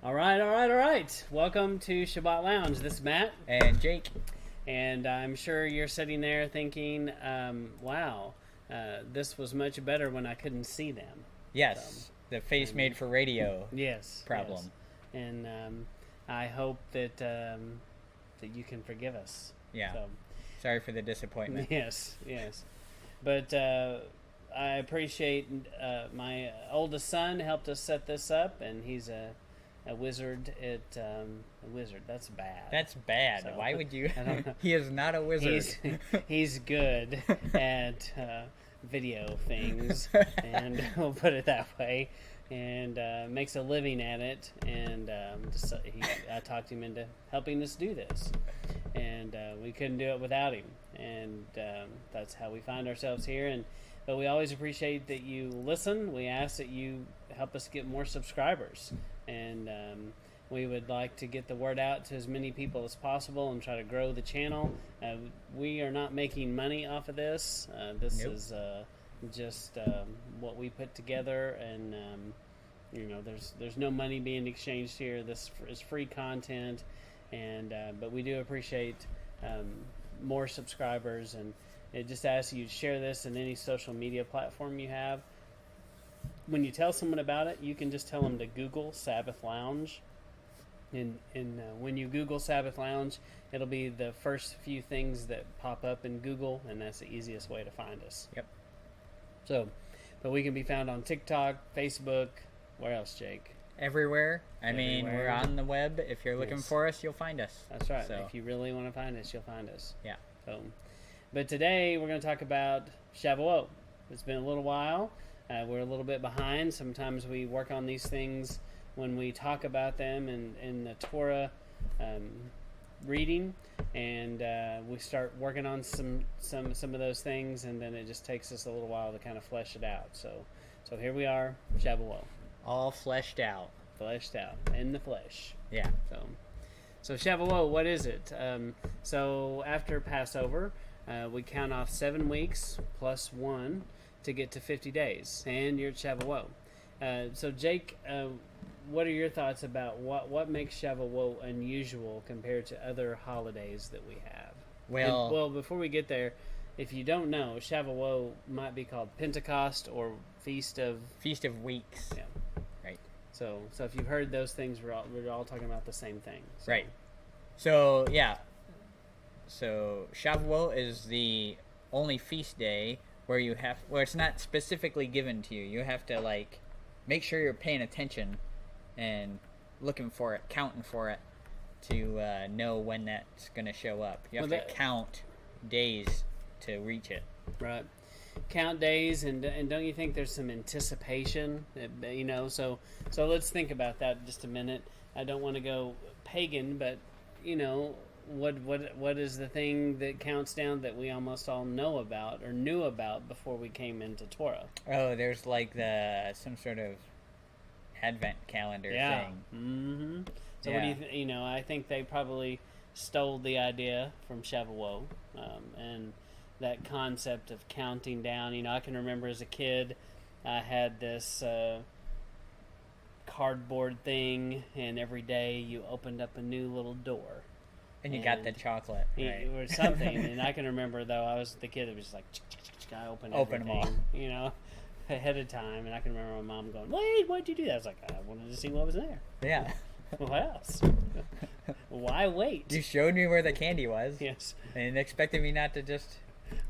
All right. Welcome to Shabbat Lounge. This is Matt. And Jake. And I'm sure you're sitting there thinking, wow, this was much better when I couldn't see them. Yes, the face made for radio problem. Yes. And I hope that that you can forgive us. Yeah. So, sorry for the disappointment. Yes. But I appreciate my oldest son helped us set this up, and he's a wizard at a wizard. That's bad. That's bad. So, why would you? I don't know. He is not a wizard. He's good at video things, and we'll put it that way, and makes a living at it. And I talked him into helping us do this, and we couldn't do it without him. And that's how we find ourselves here. But we always appreciate that you listen. We ask that you help us get more subscribers. And we would like to get the word out to as many people as possible and try to grow the channel. We are not making money off of this. This is just what we put together, and there's no money being exchanged here. This is free content, and but we do appreciate more subscribers, and it just asks you to share this in any social media platform you have. When you tell someone about it, you can just tell them to Google Sabbath Lounge. And when you Google Sabbath Lounge, it'll be the first few things that pop up in Google, and that's the easiest way to find us. Yep. So, but we can be found on TikTok, Facebook, where else, Jake? Everywhere. I mean, we're on the web. If you're looking for us, you'll find us. That's right. So. If you really want to find us, you'll find us. Yeah. So, but today we're going to talk about Shavuot. It's been a little while. We're a little bit behind. Sometimes we work on these things when we talk about them in the Torah reading, and we start working on some of those things, and then it just takes us a little while to kind of flesh it out. So here we are, Shavuot. All fleshed out. Fleshed out in the flesh. Yeah. So Shavuot, what is it? So after Passover, we count off 7 weeks plus 1 to get to 50 days, and you're at Shavuot. So Jake, what are your thoughts about what makes Shavuot unusual compared to other holidays that we have? Well, before we get there, if you don't know, Shavuot might be called Pentecost or Feast of Weeks. Yeah. Right. So if you've heard those things, we're all talking about the same thing. So. Right. So yeah. So Shavuot is the only feast day where it's not specifically given to you. You have to make sure you're paying attention and looking for it, counting for it to know when that's going to show up. You have to count days to reach it. Right. Count days, and don't you think there's some anticipation? So let's think about that just a minute. I don't want to go pagan, but what is the thing that counts down that we almost all know about or knew about before we came into Torah? Oh, there's some sort of Advent calendar thing. Mm-hmm. So what do you think? I think they probably stole the idea from Shavuot, and that concept of counting down. I can remember as a kid, I had this cardboard thing, and every day you opened up a new little door. And you got the chocolate, right? Or something. And I can remember, though, I was the kid that was just like, I open them all. Ahead of time. And I can remember my mom going, wait, why'd you do that? I was like, I wanted to see what was there. Yeah. What else? Why wait? You showed me where the candy was. Yes. And expected me not to just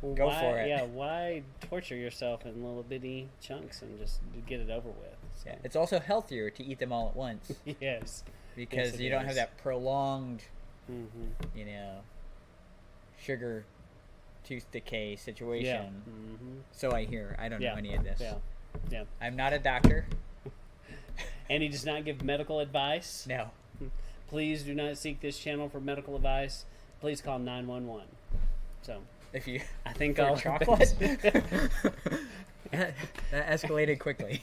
go for it. Yeah, why torture yourself in little bitty chunks and just get it over with? So. Yeah. It's also healthier to eat them all at once. Yes. Because you don't have that prolonged, mm-hmm. Sugar tooth decay situation. Yeah. Mm-hmm. So I hear. I don't know any of this. Yeah. I'm not a doctor. And he does not give medical advice. No. Please do not seek this channel for medical advice. Please call 911. So if you, I think I'll chocolate. That escalated quickly.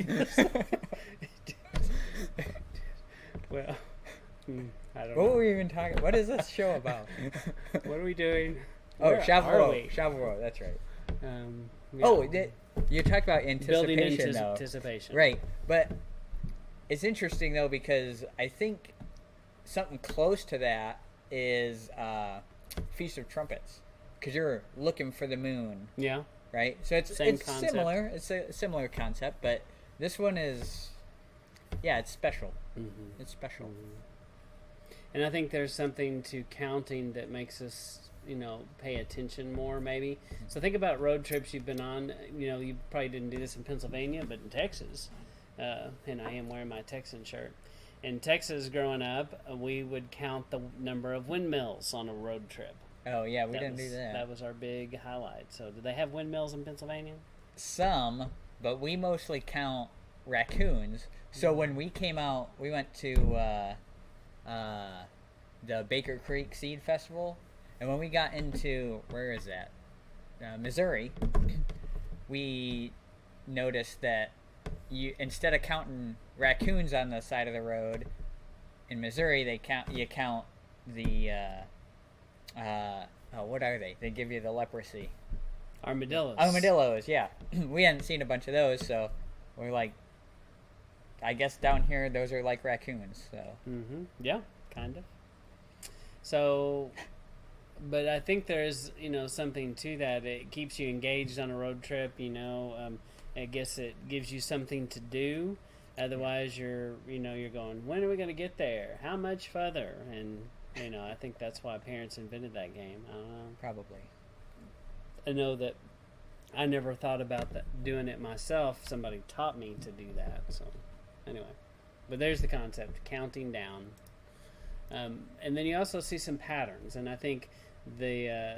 Well, I don't know. What were we even talking? What is this show about? What are we doing? Oh, Shavuot. Shavuot, that's right. You talked about anticipation, building though. anticipation. Right, but It's interesting though because I think something close to that is Feast of Trumpets, because you're looking for the moon. Yeah. Right. So it's concept. similar. It's a similar concept, but this one is, yeah, it's special. Mm-hmm. It's special. Mm-hmm. And I think there's something to counting that makes us, pay attention more, maybe. So think about road trips you've been on. You probably didn't do this in Pennsylvania, but in Texas, and I am wearing my Texan shirt. In Texas, growing up, we would count the number of windmills on a road trip. Oh, yeah, we didn't do that. That was our big highlight. So do they have windmills in Pennsylvania? Some, but we mostly count raccoons. So when we came out, we went to the Baker Creek Seed Festival. And when we got into, where is that? Missouri, we noticed that instead of counting raccoons on the side of the road, in Missouri you count the what are they? They give you the leprosy. Armadillos. Armadillos, yeah. We hadn't seen a bunch of those, so we're like, I guess down here those are like raccoons. So. Mm-hmm. Yeah, kind of. So, but I think there's something to that. It keeps you engaged on a road trip. I guess it gives you something to do. Otherwise, you're going, when are we going to get there? How much further? And I think that's why parents invented that game. I don't know. Probably. I know that I never thought about doing it myself. Somebody taught me to do that. So, anyway, but there's the concept: counting down. And then you also see some patterns, and I think the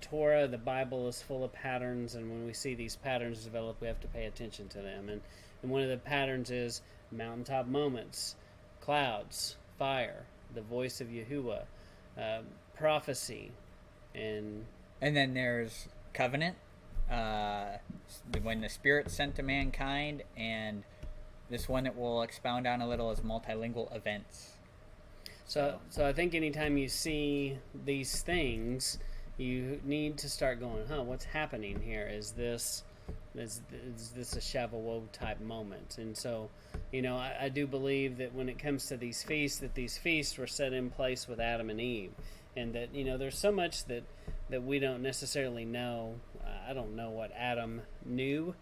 Torah, the Bible, is full of patterns, and when we see these patterns develop, we have to pay attention to them. And one of the patterns is mountaintop moments, clouds, fire, the voice of Yahuwah, prophecy, and then there's covenant, when the Spirit sent to mankind, and this one that we'll expound on a little is multilingual events. So I think anytime you see these things, you need to start going, what's happening here? Is this a Shavuot type moment? And so, I do believe that when it comes to these feasts, that these feasts were set in place with Adam and Eve, and that there's so much that we don't necessarily know. I don't know what Adam knew.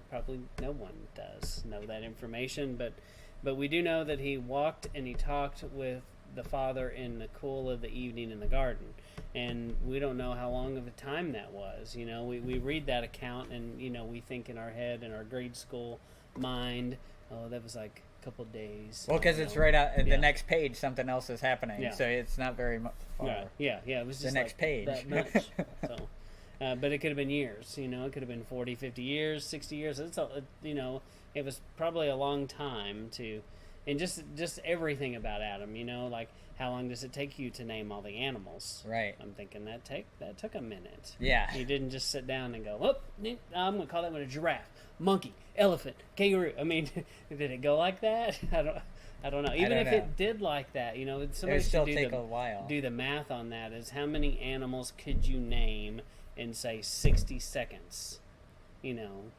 Probably no one does know that information, but we do know that he walked and he talked with the Father in the cool of the evening in the garden. And we don't know how long of a time that was. We read that account and, we think in our head, in our grade school mind, that was like a couple of days. Well, because it's right out at the next page, something else is happening. Yeah. So it's not very far. Yeah. It was just the next page. That much. So, but it could have been years. It could have been 40, 50 years, 60 years. It was probably a long time to... And just everything about Adam, like how long does it take you to name all the animals? Right. I'm thinking that took a minute. Yeah. You didn't just sit down and go, I'm going to call that one a giraffe, monkey, elephant, kangaroo. I mean, did it go like that? I don't know. Even if it did like that, somebody still should take a while. Do the math on that. Is how many animals could you name in say 60 seconds? And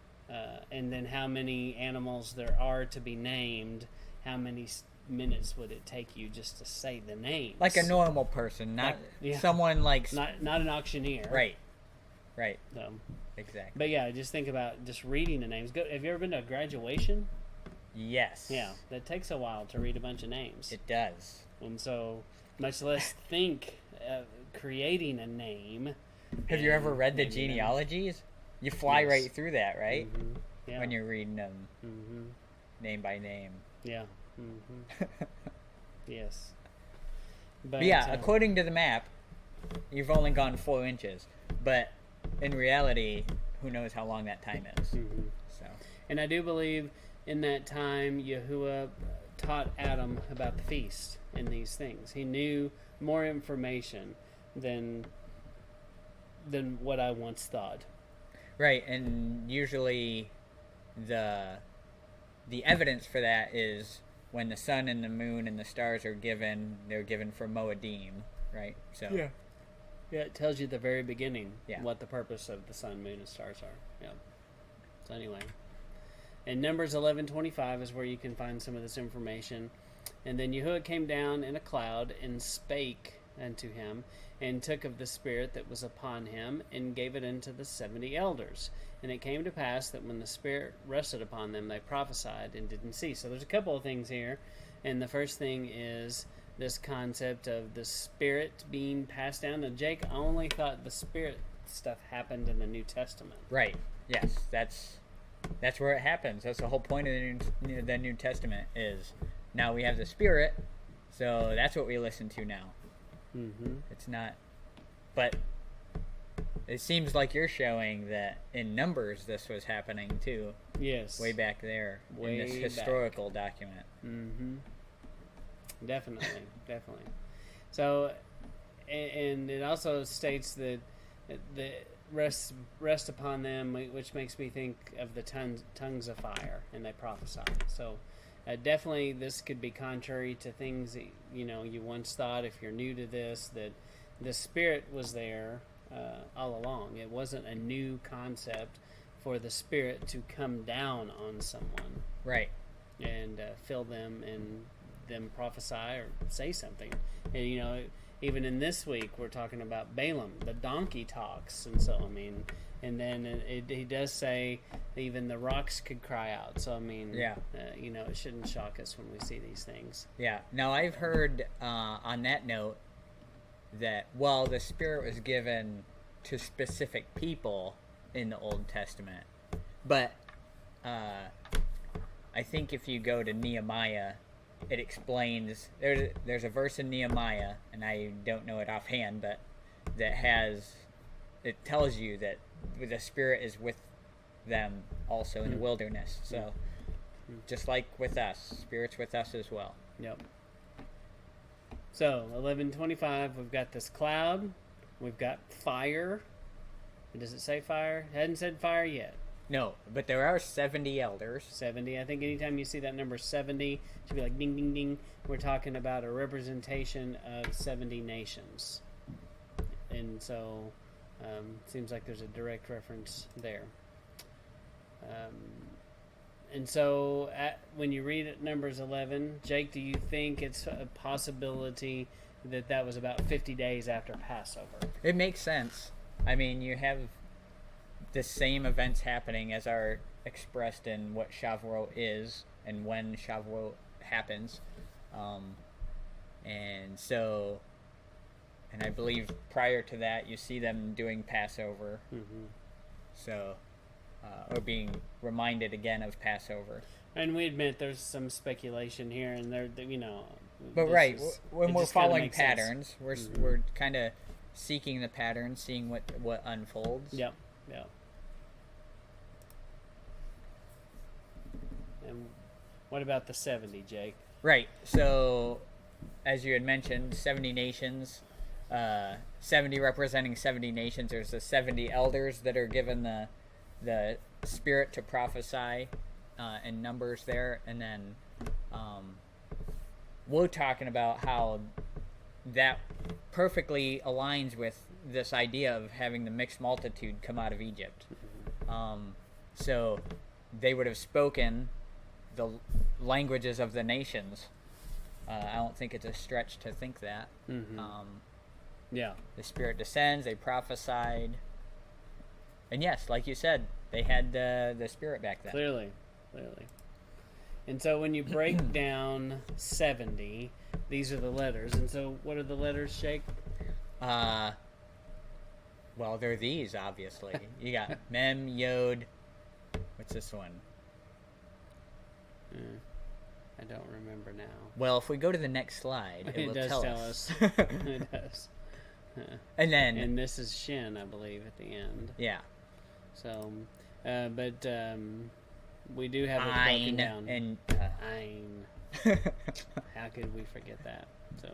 then how many animals there are to be named. How many minutes would it take you just to say the names? Like a normal person, not someone like... Not an auctioneer. Right. So, exactly. But yeah, just think about just reading the names. Have you ever been to a graduation? Yes. Yeah, that takes a while to read a bunch of names. It does. And so, much less think creating a name. Have you ever read the genealogies? You fly right through that, right? Mm-hmm. Yeah. When you're reading them name by name. Yeah. Mm-hmm. Yes. But yeah, according to the map, you've only gone 4 inches. But in reality, who knows how long that time is. Mm-hmm. So. And I do believe in that time, Yahuwah taught Adam about the feast and these things. He knew more information than what I once thought. Right, and usually the evidence for that is when the sun and the moon and the stars are given, they're given for Moedim, right? So yeah, it tells you at the very beginning what the purpose of the sun, moon, and stars are. Yeah. So anyway, And Numbers 11:25 is where you can find some of this information. And then Yahuwah came down in a cloud and spake unto him, and took of the Spirit that was upon him, and gave it unto the 70 elders. And it came to pass that when the Spirit rested upon them, they prophesied and didn't cease. So there's a couple of things here. And the first thing is this concept of the Spirit being passed down. And Jake, I only thought the Spirit stuff happened in the New Testament. Right. Yes, that's where it happens. That's the whole point of the New Testament is now we have the Spirit, so that's what we listen to now. Mm-hmm. It's not, but it seems like you're showing that in Numbers this was happening too. Yes. Way back there in this historical document. Mm-hmm. Definitely, definitely. So, and it also states that the rest upon them, which makes me think of the tongues of fire, and they prophesy. So, definitely, this could be contrary to things that you once thought. If you're new to this, that the Spirit was there all along. It wasn't a new concept for the Spirit to come down on someone, right, and fill them and them prophesy or say something. And even in this week we're talking about Balaam, the donkey talks, and so and then he does say even the rocks could cry out. So yeah, it shouldn't shock us when we see these things. Yeah. Now I've heard on that note that while the Spirit was given to specific people in the Old Testament, but I think if you go to Nehemiah, it explains, there's a verse in Nehemiah, and I don't know it offhand, but it tells you that the Spirit is with them also in the wilderness. So just like with us, Spirit's with us as well. Yep. So 11:25, we've got this cloud, we've got fire. Does it say fire? It hadn't said fire yet. No, but there are 70 elders. 70. I think anytime you see that number 70, it should be like ding, ding, ding. We're talking about a representation of 70 nations. And so, seems like there's a direct reference there. And so, when you read it, Numbers 11, Jake, do you think it's a possibility that was about 50 days after Passover? It makes sense. I mean, you have the same events happening as are expressed in what Shavuot is and when Shavuot happens. And I believe prior to that, you see them doing Passover. Mm-hmm. So, or being reminded again of Passover. And we admit there's some speculation here and there, But right, when we're following patterns, we're kind of seeking the pattern, seeing what unfolds. Yep. And what about the 70, Jake? Right. So, as you had mentioned, 70 nations, 70 representing 70 nations. There's the 70 elders that are given the Spirit to prophesy in Numbers there. And then we're talking about how that perfectly aligns with this idea of having the mixed multitude come out of Egypt. So they would have spoken the languages of the nations. I don't think it's a stretch to think that. Mm-hmm. Yeah. The Spirit descends, they prophesied. And yes, like you said, they had the Spirit back then. Clearly. And so when you break down 70, these are the letters. And so what are the letters, Jake? Well, they're these, obviously. You got Mem, Yod. What's this one? I don't remember now. Well, if we go to the next slide, it will tell us. It does. And this is Shin, I believe, at the end. Yeah. So, but we do have it broken down. And Ayin. How could we forget that? So,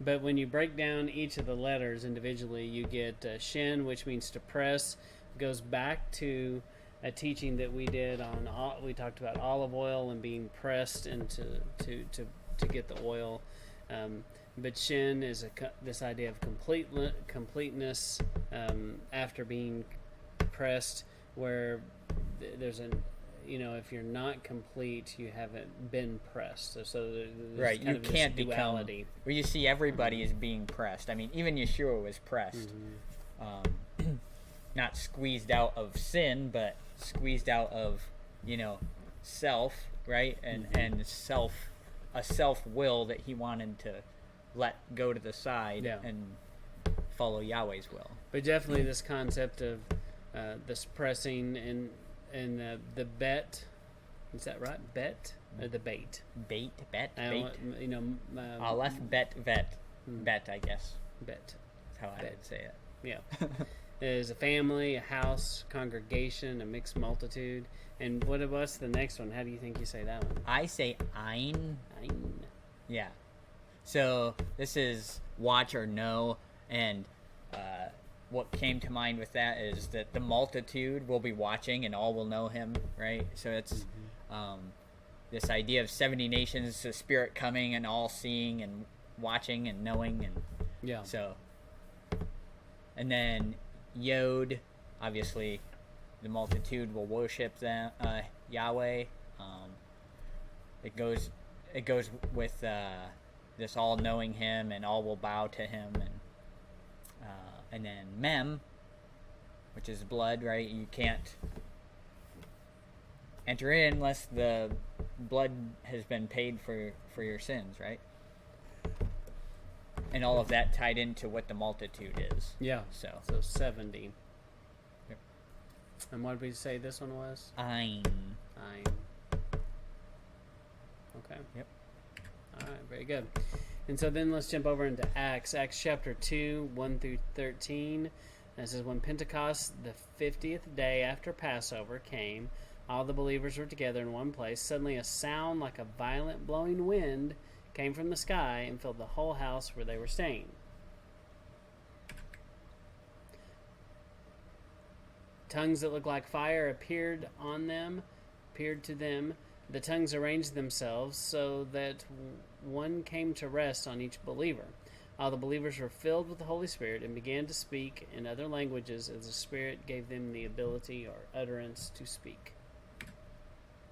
but when you break down each of the letters individually, you get Shin, which means to press. Goes back to a teaching that we did on. We talked about olive oil and being pressed into to get the oil. But Shin is this idea of completeness after being pressed, where there's if you're not complete, you haven't been pressed. So there's Right, kind you of this can't duality. become where you see everybody is being pressed. I mean, even Yeshua was pressed, not squeezed out of sin, but squeezed out of self, right, and a self will that he wanted to let go to the side and follow Yahweh's will. But definitely this concept of this pressing and the bet. Is that right? Bet or the bait? Beyt, bet. Aleph bet, bet. I guess. Bet. That's how I would say it. Yeah. There's a family, a house, congregation, a mixed multitude. And what's the next one? How do you think you say that one? I say Ayin. Ayin. Yeah. So this is watch or know, and what came to mind with that is that the multitude will be watching and all will know him, right? So it's this idea of 70 nations, the Spirit coming and all seeing and watching and knowing, and so. And then Yod, obviously, the multitude will worship them, Yahweh. It goes with this all knowing him, and all will bow to him, and then Mem, which is blood, right? You can't enter in unless the blood has been paid for your sins, right? And all of that tied into what the multitude is. Yeah. So 70. Yep. And what did we say this one was? Ayin. Okay. Yep. All right. Very good. And so then let's jump over into Acts chapter 2, 1 through 13. This is when Pentecost, the 50th day after Passover, came. All the believers were together in one place. Suddenly a sound like a violent blowing wind came from the sky and filled the whole house where they were staying. Tongues that looked like fire appeared to them. The tongues arranged themselves so that one came to rest on each believer. All the believers were filled with the Holy Spirit and began to speak in other languages as the Spirit gave them the ability or utterance to speak.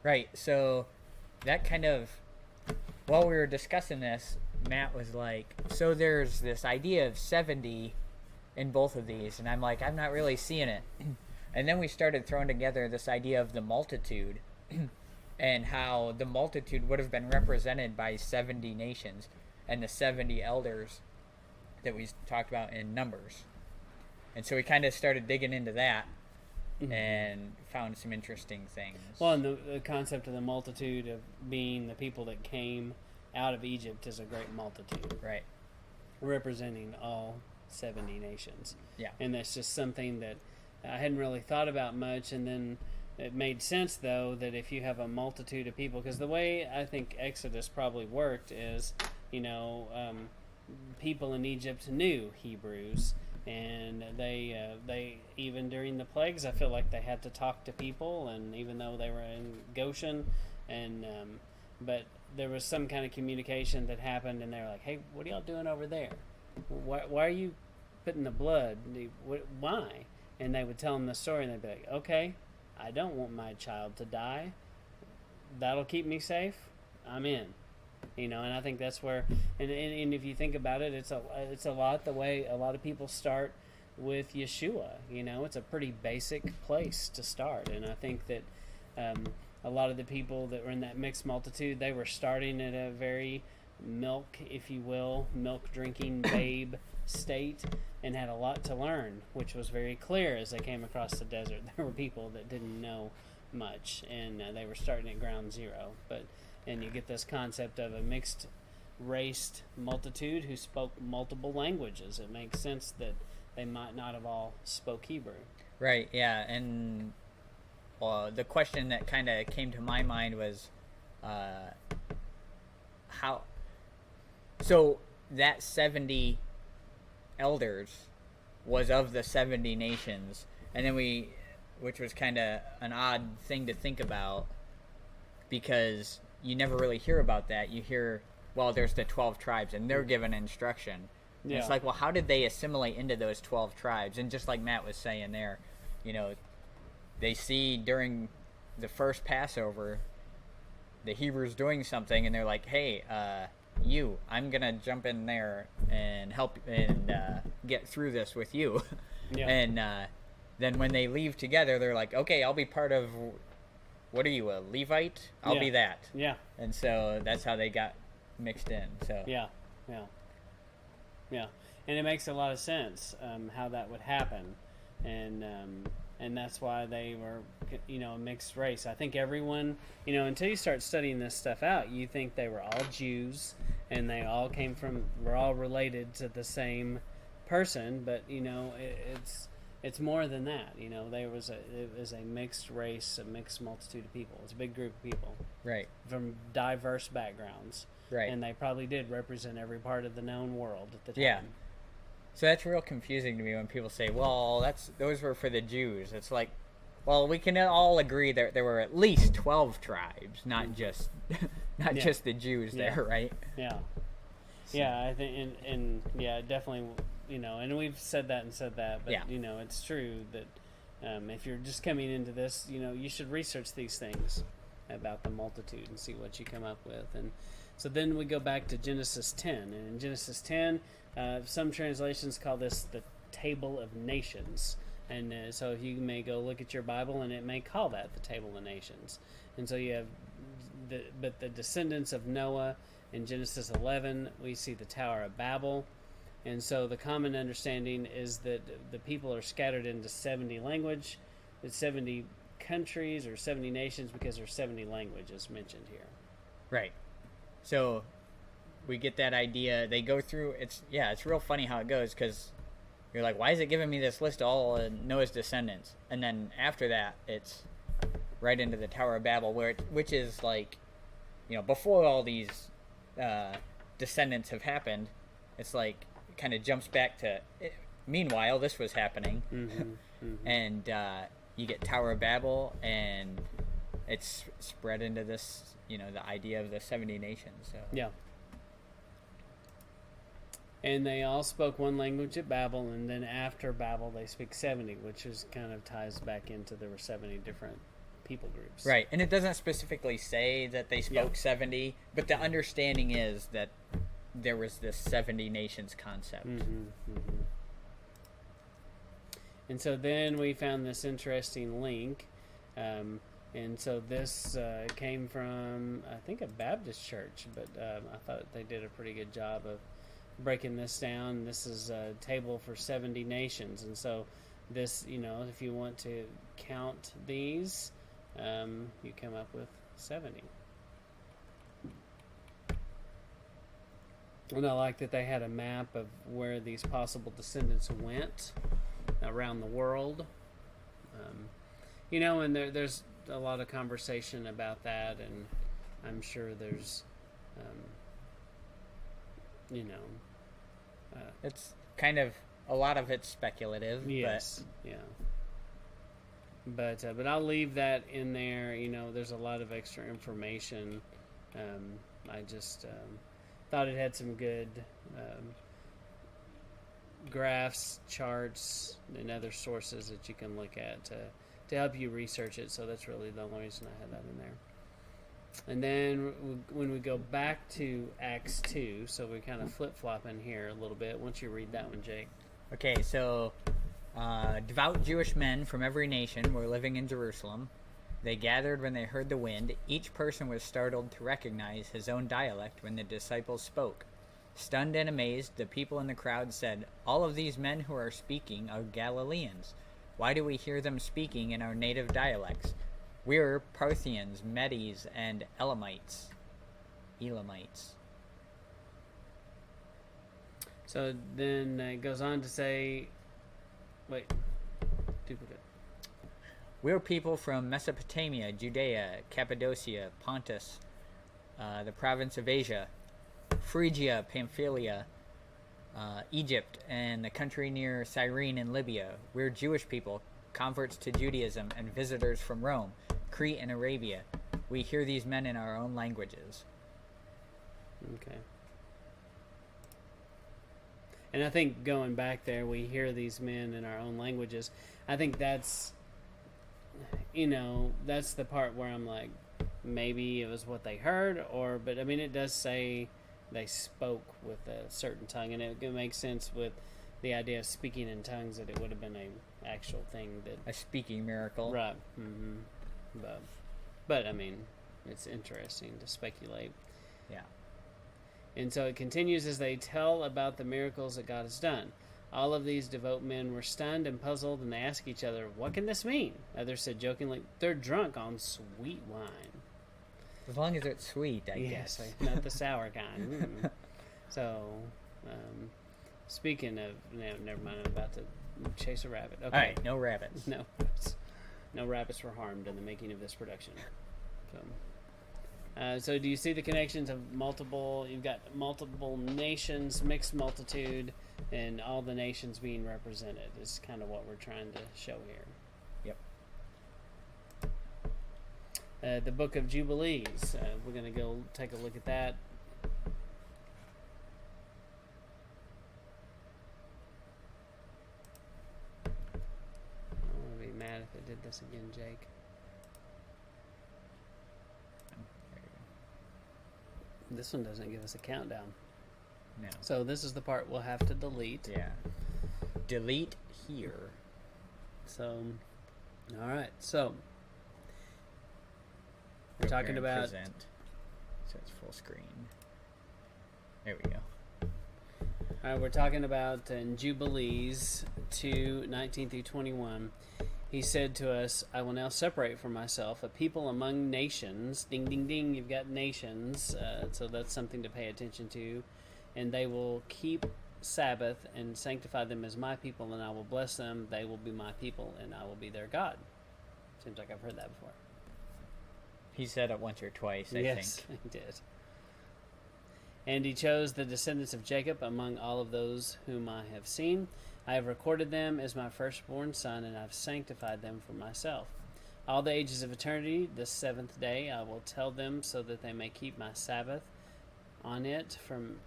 Right, so that kind of, while we were discussing this, Matt was like, so there's this idea of 70 in both of these, and I'm like, I'm not really seeing it. And then we started throwing together this idea of the multitude, and how the multitude would have been represented by 70 nations, and the 70 elders that we talked about in Numbers. And so we kind of started digging into that, and found some interesting things. Well, and the concept of the multitude of being the people that came out of Egypt is a great multitude. Right. Representing all 70 nations. Yeah. And that's just something that I hadn't really thought about much, and then it made sense, though, that if you have a multitude of people, because the way I think Exodus probably worked is, people in Egypt knew Hebrews, and they even during the plagues, I feel like they had to talk to people, and even though they were in Goshen, and but there was some kind of communication that happened, and they were like, "Hey, what are y'all doing over there? Why are you putting the blood? Why?" And they would tell them the story, and they'd be like, "Okay, I don't want my child to die. That'll keep me safe. I'm in." And I think that's where, and if you think about it, it's a lot the way a lot of people start with Yeshua. It's a pretty basic place to start, and I think that a lot of the people that were in that mixed multitude, they were starting at a very milk drinking babe state, and had a lot to learn, which was very clear as they came across the desert. There were people that didn't know much, and they were starting at ground zero. And you get this concept of a mixed raced multitude who spoke multiple languages. It makes sense that they might not have all spoke Hebrew. Right, yeah, and the question that kind of came to my mind was how... So that 70 elders was of the 70 nations, and then which was kind of an odd thing to think about, because you never really hear about that. You hear, well, there's the 12 tribes, and they're given instruction. Yeah. It's like, well, how did they assimilate into those 12 tribes? And just like Matt was saying there, they see during the first Passover, the Hebrews doing something, and they're like, "Hey, I'm gonna jump in there and help and get through this with you." Yeah. And then when they leave together, they're like, "Okay, I'll be part of. What are you, a Levite? I'll be that." Yeah. And so that's how they got mixed in. So Yeah. And it makes a lot of sense how that would happen, and that's why they were, a mixed race. I think everyone, until you start studying this stuff out, you think they were all Jews, and they all were all related to the same person, but it's more than that. It was a mixed race, a mixed multitude of people. It's a big group of people, right, from diverse backgrounds, right, and they probably did represent every part of the known world at the time. Yeah. So that's real confusing to me when people say, "Well, those were for the Jews." It's like, well, we can all agree that there were at least 12 tribes, not just just the Jews there, right? Yeah. Yeah, I think, and definitely, and we've said that, but it's true that if you're just coming into this, you should research these things about the multitude and see what you come up with. And so then we go back to Genesis 10, and in Genesis 10, some translations call this the Table of Nations. And so if you may go look at your Bible, and it may call that the Table of Nations. And so you have the descendants of Noah. In Genesis 11, we see the Tower of Babel. And so the common understanding is that the people are scattered into 70 countries or 70 nations, because there's 70 languages mentioned here. Right. So we get that idea. They go through, it's real funny how it goes, because you're like, why is it giving me this list of all Noah's descendants? And then after that, it's right into the Tower of Babel, which is like, before all these descendants have happened. It's like, it kind of jumps back to, meanwhile, this was happening. And you get Tower of Babel, and it's spread into this, the idea of the 70 nations. So. Yeah. And they all spoke one language at Babel, and then after Babel they speak 70, which is kind of ties back into there were 70 different people groups. Right, and it doesn't specifically say that they spoke 70, but the understanding is that there was this 70 nations concept. And so then we found this interesting link. And so this came from, I think, a Baptist church, but I thought they did a pretty good job of breaking this down. This is a table for 70 nations. And so this, if you want to count these, you come up with 70. And I like that they had a map of where these possible descendants went around the world. And there's a lot of conversation about that, and I'm sure there's, it's kind of, a lot of it's speculative. Yes, but I'll leave that in there. There's a lot of extra information. I just thought it had some good graphs, charts, and other sources that you can look at to help you research it. So that's really the only reason I had that in there. And then when we go back to Acts 2, so we kind of flip-flopping here a little bit. Why don't you read that one, Jake? Okay, so devout Jewish men from every nation were living in Jerusalem. They gathered when they heard the wind. Each person was startled to recognize his own dialect when the disciples spoke. Stunned and amazed, the people in the crowd said, "All of these men who are speaking are Galileans. Why do we hear them speaking in our native dialects? We're Parthians, Medes, and Elamites." So then it goes on to say, duplicate. We're people from Mesopotamia, Judea, Cappadocia, Pontus, the province of Asia, Phrygia, Pamphylia, Egypt, and the country near Cyrene and Libya. We're Jewish people, converts to Judaism, and visitors from Rome, Crete, and Arabia. We hear these men in our own languages. Okay. And I think going back there, we hear these men in our own languages. I think that's, that's the part where I'm like, maybe it was what they heard, but I mean, it does say they spoke with a certain tongue, and it makes sense with the idea of speaking in tongues that it would have been a actual thing that A speaking miracle. right. But I mean, it's interesting to speculate. Yeah. And so it continues as they tell about the miracles that God has done. All of these devout men were stunned and puzzled, and they asked each other, "What can this mean?" Others said jokingly, "They're drunk on sweet wine." As long as it's sweet, I Yes, guess. not the sour kind. So, speaking of, never mind, I'm about to chase a rabbit. Okay. All right, no rabbits. No rabbits were harmed in the making of this production. So do you see the connections of multiple? You've got multiple nations, mixed multitude, and all the nations being represented is kind of what we're trying to show here. Yep. The Book of Jubilees. We're going to go take a look at that. I would be mad if it did this again, Jake. This one doesn't give us a countdown. No. So this is the part we'll have to delete. Yeah. Delete here. So, all right. So we're talking about. Present. So it's full screen. There we go. All right, we're talking about in Jubilees 2:19 through 21. He said to us, "I will now separate for myself a people among nations." Ding, ding, ding. You've got nations, so that's something to pay attention to. And they will keep Sabbath and sanctify them as my people, and I will bless them. They will be my people, and I will be their God. Seems like I've heard that before. He said it once or twice, I Yes, think. he did. And he chose the descendants of Jacob among all of those whom I have seen. I have recorded them as my firstborn son, and I have sanctified them for myself. All the ages of eternity, the seventh day, I will tell them, so that they may keep my Sabbath on it from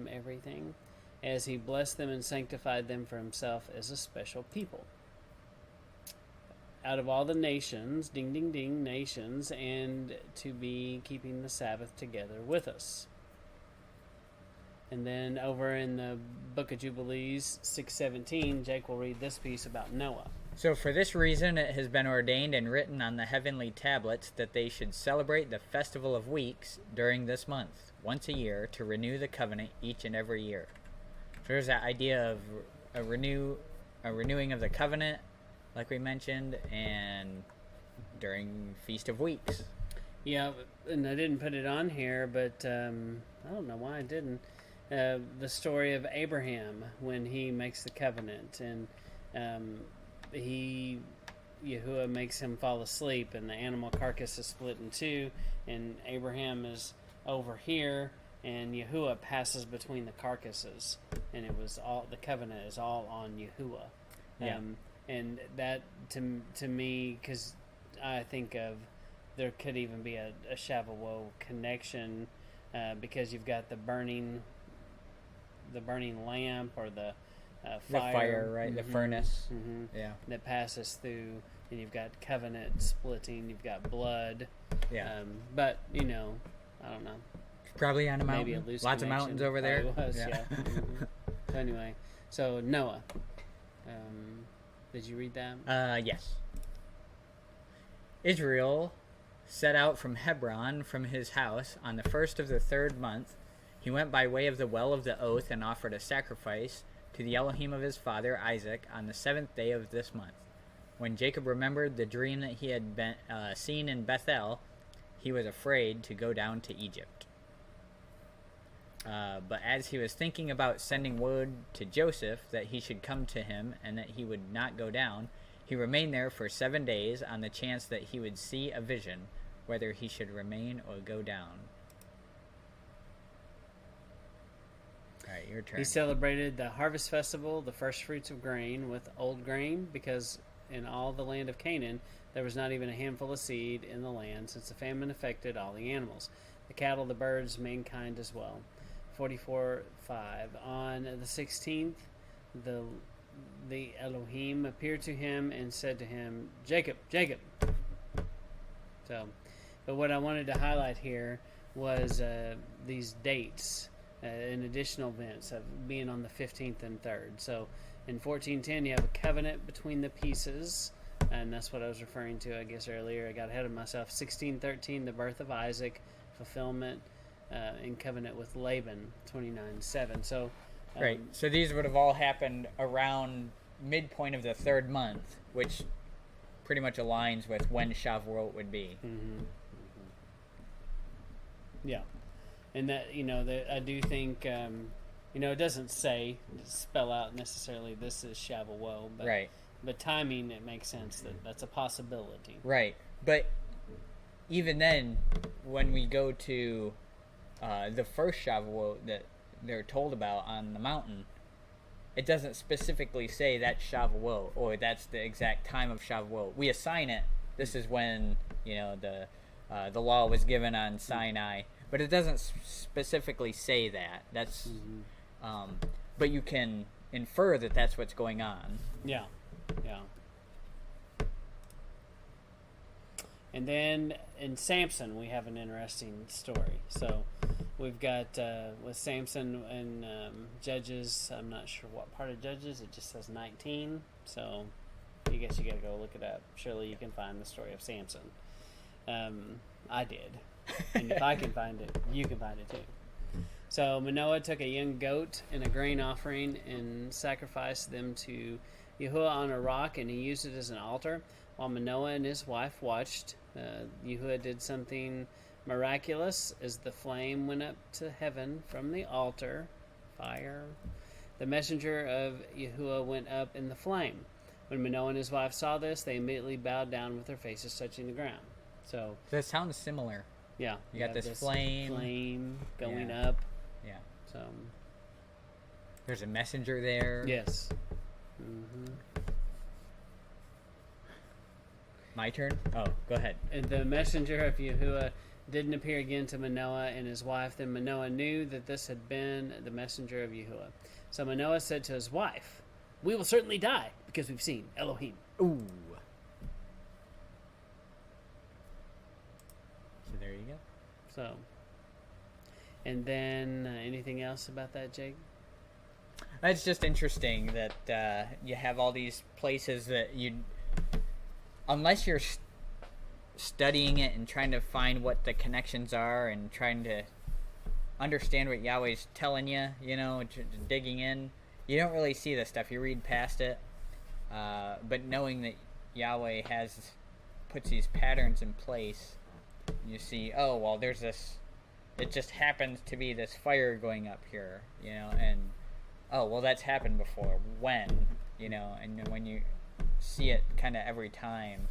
everything, as he blessed them and sanctified them for himself as a special people. Out of all the nations, ding, ding, ding, nations, and to be keeping the Sabbath together with us. And then over in the Book of Jubilees 6:17, Jake will read this piece about Noah. So for this reason it has been ordained and written on the heavenly tablets that they should celebrate the Festival of Weeks during this month, once a year, to renew the covenant each and every year. So there's that idea of a renewing of the covenant, like we mentioned, and during Feast of Weeks. Yeah, and I didn't put it on here, but I don't know why I didn't. The story of Abraham when he makes the covenant, and Yahuwah makes him fall asleep, and the animal carcass is split in two, and Abraham is over here, and Yahuwah passes between the carcasses, and the covenant is all on Yahuwah. Yeah. And that to me, because I think of there could even be a Shavuot connection, because you've got the burning lamp, or the fire, right? Mm-hmm. The furnace. Mm-hmm. Yeah. That passes through, and you've got covenant splitting, you've got blood. Yeah. But I don't know. Probably on a mountain. Maybe a loose Lots of connection. mountains over there. Probably was, yeah. Mhm. So anyway, so Noah. Did you read that? Yes. Israel set out from Hebron from his house on the first of the third month. He went by way of the well of the oath and offered a sacrifice to the Elohim of his father Isaac on the seventh day of this month. When Jacob remembered the dream that he had seen in Bethel, he was afraid to go down to Egypt. But as he was thinking about sending word to Joseph that he should come to him and that he would not go down, he remained there for 7 days on the chance that he would see a vision, whether he should remain or go down. All right, your turn. He celebrated the harvest festival, the first fruits of grain, with old grain, because in all the land of Canaan there was not even a handful of seed in the land, since the famine affected all the animals, the cattle, the birds, mankind as well. 44:5. On the 16th, the the Elohim appeared to him and said to him, Jacob, Jacob. So, but what I wanted to highlight here was these dates and additional events of being on the 15th and 3rd. So in 1410, you have a covenant between the pieces, and that's what I was referring to, I guess, earlier. I got ahead of myself. 1613, the birth of Isaac, fulfillment in covenant with Laban, 29:7. So, Right. So these would have all happened around midpoint of the 3rd month, which pretty much aligns with when Shavuot would be. Yeah. And that, I do think, it doesn't spell out necessarily this is Shavuot, but, Right. but timing, it makes sense that that's a possibility. Right. But even then, when we go to the first Shavuot that they're told about on the mountain, it doesn't specifically say that's Shavuot or that's the exact time of Shavuot. We assign it. This is when the law was given on Sinai, but it doesn't specifically say that. That's, but you can infer that that's what's going on. Yeah. And then in Samson, we have an interesting story. So we've got with Samson and Judges, I'm not sure what part of Judges, it just says 19. So I guess you got to go look it up. Surely you can find the story of Samson. I did. And if I can find it, you can find it too. So Manoah took a young goat and a grain offering and sacrificed them to Yahuwah on a rock, and he used it as an altar. While Manoah and his wife watched, Yahuwah did something miraculous as the flame went up to heaven from the altar. Fire. The messenger of Yahuwah went up in the flame. When Manoah and his wife saw this, they immediately bowed down with their faces touching the ground. So that sounds similar. Yeah. You got this flame going up. Yeah. So there's a messenger there. Yes. My turn? Oh, go ahead. And the messenger of Yahuwah didn't appear again to Manoah and his wife. Then Manoah knew that this had been the messenger of Yahuwah. So Manoah said to his wife, "We will certainly die because we've seen Elohim." Ooh. So there you go. So, and then anything else about that, Jake? It's just interesting that you have all these places that you, unless you're studying it and trying to find what the connections are and trying to understand what Yahweh's telling you, digging in, you don't really see this stuff. You read past it, but knowing that Yahweh puts these patterns in place, you see, oh, well, there's this, it just happens to be this fire going up here, and oh, well, that's happened before. When? And when you see it kind of every time,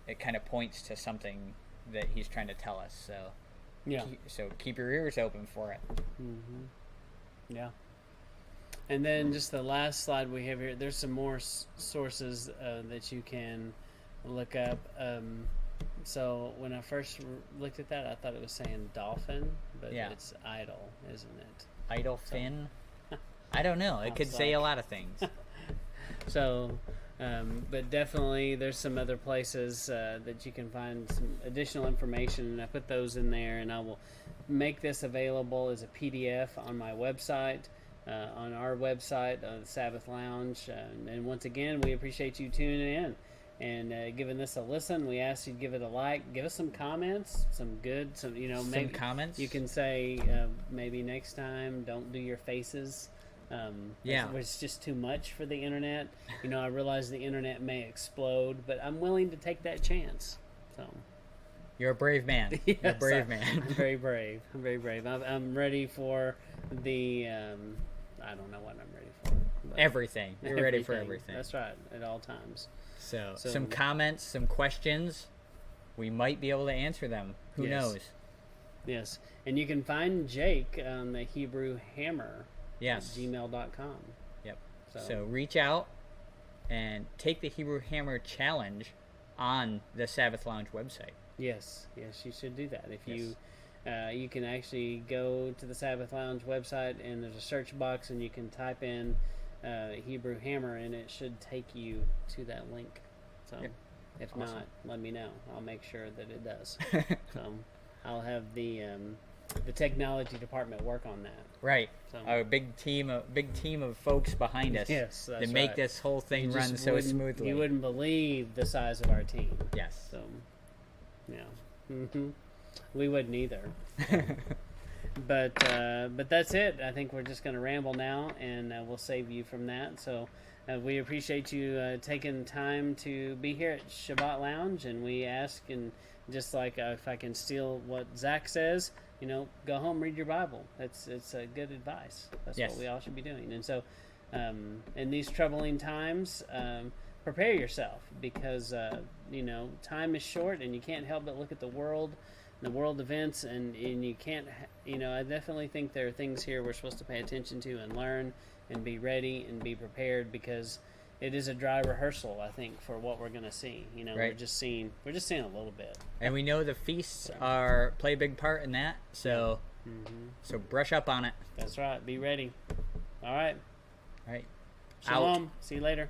it kind of points to something that he's trying to tell us. So, yeah. So keep your ears open for it. Yeah. And then just the last slide we have here, there's some more sources that you can look up. So when I first looked at that, I thought it was saying dolphin, but it's idol, isn't it? Idol fin? I don't know. It could say a lot of things. So, but definitely there's some other places that you can find some additional information, and I put those in there, and I will make this available as a PDF on my website, on our website, the Sabbath Lounge. And once again, we appreciate you tuning in and giving this a listen. We ask you to give it a like, give us some comments, maybe some comments. You can say maybe next time don't do your faces. It's just too much for the internet. I realize the internet may explode, but I'm willing to take that chance. So you're a brave man. Yes, you're a brave man. I'm very brave. I'm ready for the I don't know what I'm ready for. Everything. You're ready for everything. That's right, at all times. So some comments, some questions. We might be able to answer them. Who knows? Yes. And you can find Jake on the Hebrew Hammer. Yes. gmail.com. Yep. So reach out and take the Hebrew Hammer challenge on the Sabbath Lounge website. Yes, you should do that. If you can actually go to the Sabbath Lounge website, and there's a search box, and you can type in Hebrew Hammer, and it should take you to that link. So, if Awesome. not, let me know. I'll make sure that it does. So, I'll have the technology department work on that. Right. So, A big team of folks behind us. Yes, that's to make right. this whole thing You run just so wouldn't- smoothly. You wouldn't believe the size of our team. Yes. So, yeah, we wouldn't either. But that's it. I think we're just going to ramble now, and we'll save you from that. So we appreciate you taking time to be here at Shabbat Lounge, and we ask, and just like if I can steal what Zach says, go home, read your Bible. It's good advice. That's Yes. what we all should be doing. And so in these troubling times, prepare yourself, because time is short, and you can't help but look at the world events, and you can't, I definitely think there are things here we're supposed to pay attention to and learn and be ready and be prepared, because it is a dry rehearsal, I think, for what we're going to see. Right. We're just seeing a little bit. And we know the feasts play a big part in that, so so brush up on it. That's right. Be ready. All right. Right. Shalom. See you later.